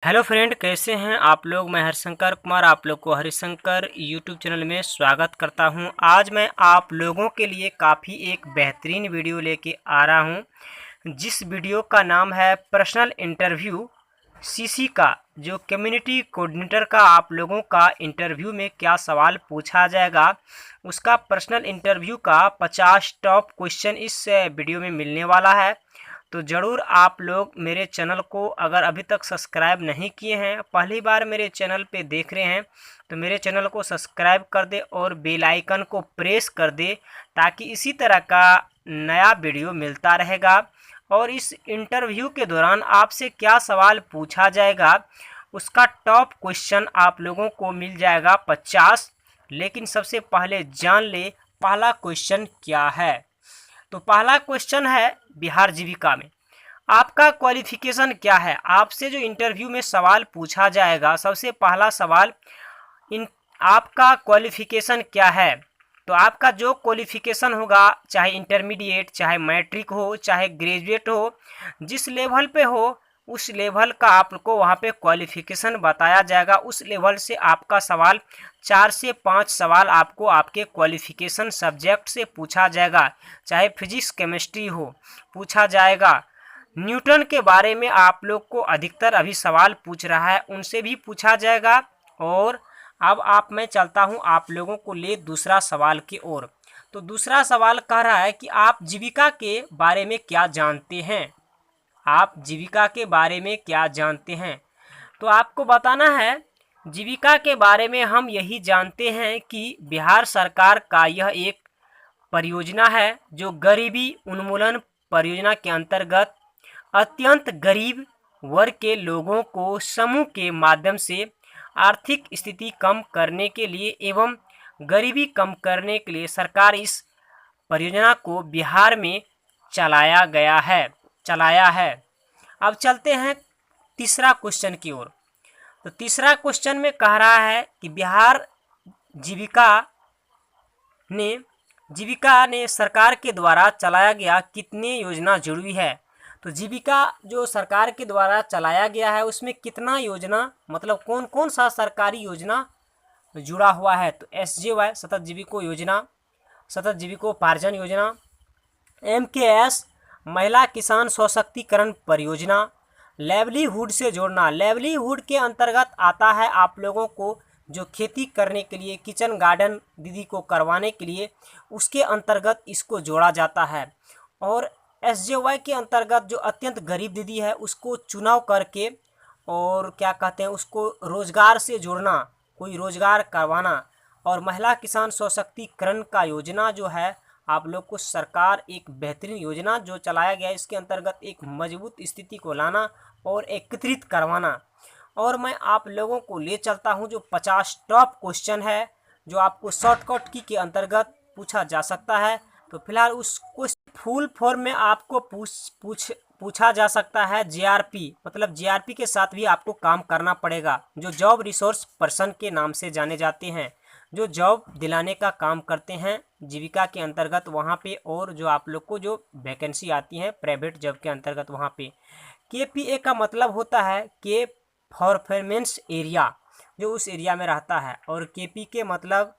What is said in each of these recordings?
Hello friend, कैसे हैं आप लोग। मैं हरिशंकर कुमार आप लोग को हरिशंकर यूट्यूब चैनल में स्वागत करता हूं। आज मैं आप लोगों के लिए काफ़ी एक बेहतरीन वीडियो लेके आ रहा हूं, जिस वीडियो का नाम है पर्सनल इंटरव्यू सीसी का। जो कम्युनिटी कोऑर्डिनेटर का आप लोगों का इंटरव्यू में क्या सवाल पूछा जाएगा, उसका पर्सनल इंटरव्यू का 50 टॉप क्वेश्चन इस वीडियो में मिलने वाला है। तो ज़रूर आप लोग मेरे चैनल को अगर अभी तक सब्सक्राइब नहीं किए हैं, पहली बार मेरे चैनल पे देख रहे हैं, तो मेरे चैनल को सब्सक्राइब कर दे और बेल आइकन को प्रेस कर दे, ताकि इसी तरह का नया वीडियो मिलता रहेगा। और इस इंटरव्यू के दौरान आपसे क्या सवाल पूछा जाएगा, उसका टॉप क्वेश्चन आप लोगों को मिल जाएगा 50। लेकिन सबसे पहले जान ले पहला क्वेश्चन क्या है। तो पहला क्वेश्चन है, बिहार जीविका में आपका क्वालिफिकेशन क्या है। आपसे जो इंटरव्यू में सवाल पूछा जाएगा, सबसे पहला सवाल इन आपका क्वालिफिकेशन क्या है। तो आपका जो क्वालिफिकेशन होगा, चाहे इंटरमीडिएट, चाहे मैट्रिक हो, चाहे ग्रेजुएट हो, जिस लेवल पे हो उस लेवल का आपको वहाँ पे क्वालिफिकेशन बताया जाएगा। उस लेवल से आपका सवाल 4 से 5 सवाल आपको आपके क्वालिफिकेशन सब्जेक्ट से पूछा जाएगा। चाहे फिजिक्स केमिस्ट्री हो, पूछा जाएगा। न्यूटन के बारे में आप लोग को अधिकतर अभी सवाल पूछ रहा है, उनसे भी पूछा जाएगा। और अब मैं चलता हूं आप लोगों को ले दूसरा सवाल की ओर। तो दूसरा सवाल कह रहा है कि आप जीविका के बारे में क्या जानते हैं। आप जीविका के बारे में क्या जानते हैं। तो आपको बताना है, जीविका के बारे में हम यही जानते हैं कि बिहार सरकार का यह एक परियोजना है, जो गरीबी उन्मूलन परियोजना के अंतर्गत अत्यंत गरीब वर्ग के लोगों को समूह के माध्यम से आर्थिक स्थिति कम करने के लिए एवं गरीबी कम करने के लिए सरकार इस परियोजना को बिहार में चलाया है। अब चलते हैं तीसरा क्वेश्चन की ओर। तो तीसरा क्वेश्चन में कह रहा है कि बिहार जीविका ने सरकार के द्वारा चलाया गया कितने योजना जुड़ी है। तो जीविका जो सरकार के द्वारा चलाया गया है, उसमें कितना योजना, मतलब कौन कौन सा सरकारी योजना जुड़ा हुआ है। तो SJY सतत जीविको योजना, सतत जीविकोपार्जन योजना, MKS महिला किसान सशक्तिकरण परियोजना, लाइवलीहुड से जोड़ना। लाइवलीहुड के अंतर्गत आता है आप लोगों को जो खेती करने के लिए, किचन गार्डन दीदी को करवाने के लिए, उसके अंतर्गत इसको जोड़ा जाता है। और SJY के अंतर्गत जो अत्यंत गरीब दीदी है, उसको चुनाव करके और क्या कहते हैं, उसको रोजगार से जोड़ना, कोई रोजगार करवाना। और महिला किसान सशक्तिकरण का योजना जो है, आप लोग को सरकार एक बेहतरीन योजना जो चलाया गया है, इसके अंतर्गत एक मजबूत स्थिति को लाना और एकत्रित करवाना। और मैं आप लोगों को ले चलता हूं जो 50 टॉप क्वेश्चन है, जो आपको शॉर्टकट की के अंतर्गत पूछा जा सकता है। तो फिलहाल उसको फुल फॉर्म में आपको पूछा जा सकता है JRP, मतलब JRP के साथ भी आपको काम करना पड़ेगा, जो जॉब रिसोर्स पर्सन के नाम से जाने जाते हैं, जो जॉब दिलाने का काम करते हैं जीविका के अंतर्गत वहाँ पे। और जो आप लोग को जो वैकेंसी आती है प्राइवेट जॉब के अंतर्गत वहाँ पे। KPA का मतलब होता है के परफॉर्मेंस एरिया, जो उस एरिया में रहता है। और KP के मतलब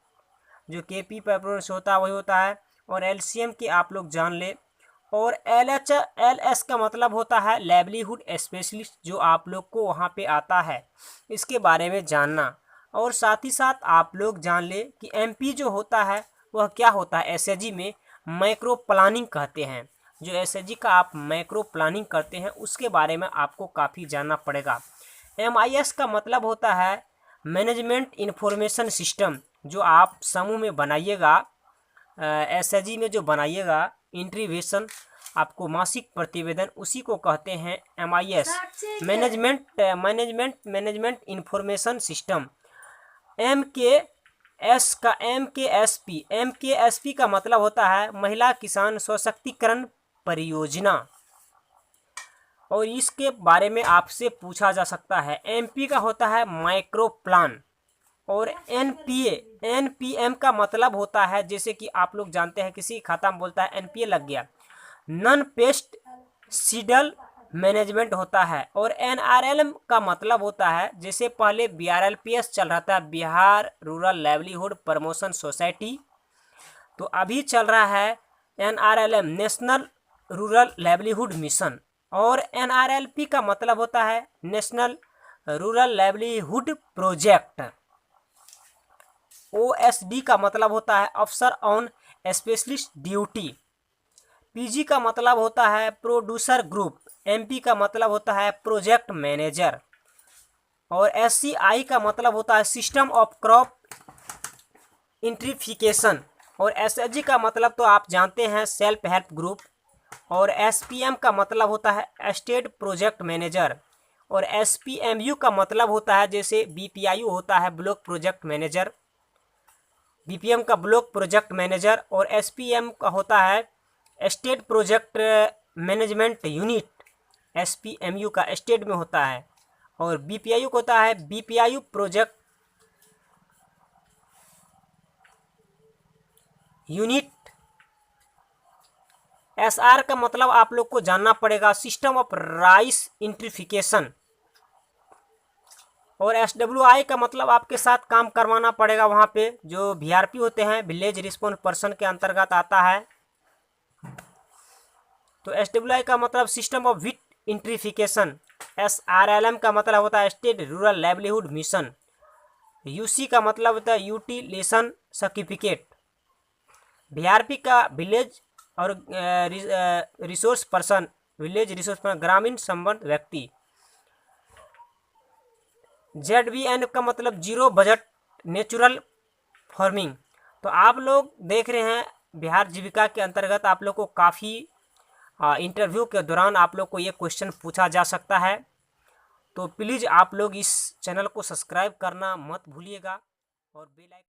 जो KP परफॉर्मेंस होता है वही होता है। और LCM के आप लोग जान ले। और LS का मतलब होता है लाइवलीहुड स्पेशलिस्ट, जो आप लोग को वहाँ पे आता है, इसके बारे में जानना। और साथ ही साथ आप लोग जान ले कि MP जो होता है वह क्या होता है। SHG में माइक्रो प्लानिंग कहते हैं, जो SHG का आप माइक्रो प्लानिंग करते हैं, उसके बारे में आपको काफ़ी जानना पड़ेगा। MIS का मतलब होता है मैनेजमेंट इंफॉर्मेशन सिस्टम, जो आप समूह में बनाइएगा, SHG में जो बनाइएगा इंट्रीवेशन, आपको मासिक प्रतिवेदन, उसी को कहते हैं MIS, management information system. MKSP का मतलब होता है महिला किसान सशक्तिकरण परियोजना, और इसके बारे में आपसे पूछा जा सकता है। MP का होता है माइक्रो प्लान। और NPM का मतलब होता है, जैसे कि आप लोग जानते हैं किसी खाता में बोलता है NPA लग गया, नॉन पेस्ट सीडल मैनेजमेंट होता है। और NRLM का मतलब होता है, जैसे पहले BRLPS चल रहा था, Bihar rural livelihood promotion society, तो अभी चल रहा है NRLM, national rural livelihood mission. और NRLP का मतलब होता है national rural livelihood project. OSD का मतलब होता है अफसर ऑन स्पेशलिस्ट ड्यूटी। PG का मतलब होता है प्रोड्यूसर ग्रुप। MP का मतलब होता है प्रोजेक्ट मैनेजर। और SCI का मतलब होता है सिस्टम ऑफ क्रॉप इंट्रीफिकेशन। और SHG का मतलब तो आप जानते हैं सेल्फ हेल्प ग्रुप। और SPM का मतलब होता है स्टेट प्रोजेक्ट मैनेजर। और SPMU का मतलब होता है, जैसे BPIU होता है ब्लॉक प्रोजेक्ट मैनेजर, BPM का ब्लॉक प्रोजेक्ट मैनेजर। और SPM का होता है state project management unit, SPMU का स्टेट में होता है। और BPIU को होता है BPIU प्रोजेक्ट यूनिट। SR का मतलब आप लोग को जानना पड़ेगा सिस्टम ऑफ राइस इंट्रीफिकेशन। और SWI का मतलब आपके साथ काम करवाना पड़ेगा वहाँ पे, जो VRP होते हैं विलेज रिस्पॉन्स पर्सन के अंतर्गत आता है। तो SWI का मतलब सिस्टम ऑफ विट इंट्रीफिकेशन। SRLM का मतलब होता है state rural livelihood mission. UC का मतलब होता है यूटिलेशन सर्टिफिकेट। VRP का विलेज और resource person, village resource person ग्रामीण संबंध व्यक्ति। ZBN का मतलब जीरो बजट नेचुरल फार्मिंग। तो आप लोग देख रहे हैं बिहार जीविका के अंतर्गत आप लोग को काफ़ी इंटरव्यू के दौरान आप लोग को ये क्वेश्चन पूछा जा सकता है। तो प्लीज़ आप लोग इस चैनल को सब्सक्राइब करना मत भूलिएगा और बेल आइकन